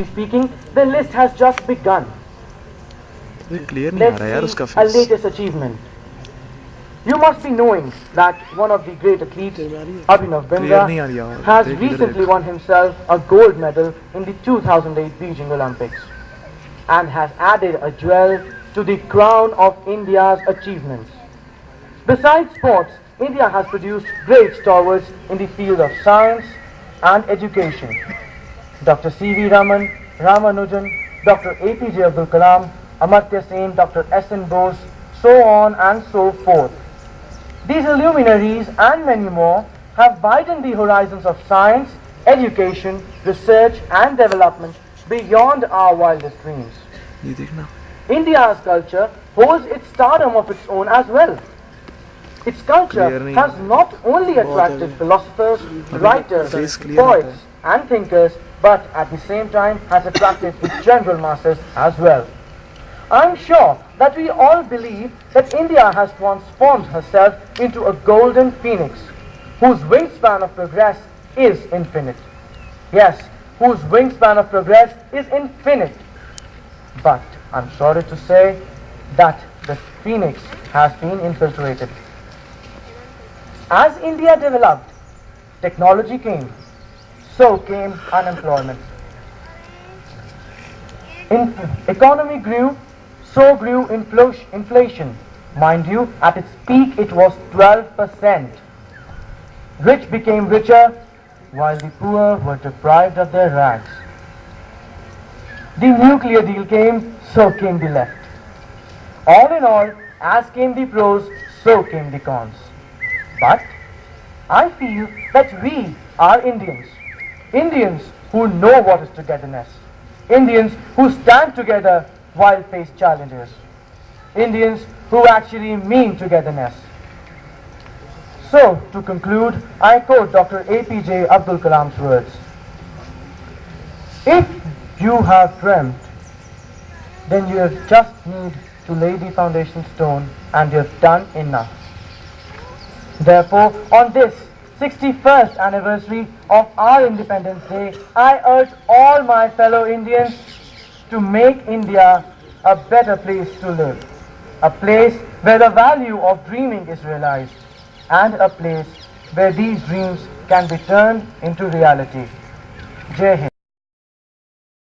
Honestly speaking, the list has just begun. Clear नहीं आ Let's रहा यार see उसका a face. latest achievement. You must be knowing that one of the great athletes, Abhinav clear Bindra, नहीं आ रही यार. has देख इधर recently देख. won himself a gold medal in the 2008 Beijing Olympics and has added a jewel to the crown of India's achievements. Besides sports, India has produced great stalwarts in the field of science and education. Dr. C.V. Raman, Ramanujan, Dr. APJ Abdul Kalam, Amartya Sen, Dr. S.N. Bose, so on and so forth. These luminaries and many more have widened the horizons of science, education, research and development beyond our wildest dreams. ये देखना. India's culture holds its stardom of its own as well. Its culture has not only attracted philosophers, writers, poets and thinkers, but at the same time has attracted its general masses as well. I'm sure that we all believe that India has transformed herself into a golden phoenix, whose wingspan of progress is infinite. Yes, whose wingspan of progress is infinite. But I'm sorry to say that the phoenix has been infiltrated. As India developed, technology came, so came unemployment. Economy grew, so grew inflation. Mind you, at its peak it was 12%. Rich became richer, while the poor were deprived of their rags. The nuclear deal came, so came the left. All in all, as came the pros, so came the cons. But I feel that we are Indians. Indians who know what is togetherness. Indians who stand together while face challenges. Indians who actually mean togetherness. So, to conclude, I quote Dr. APJ Abdul Kalam's words. If you have dreamt, then you just need to lay the foundation stone and you have done enough. Therefore, on this 61st anniversary of our Independence Day, I urge all my fellow Indians to make India a better place to live, a place where the value of dreaming is realized, and a place where these dreams can be turned into reality. Jai Hind.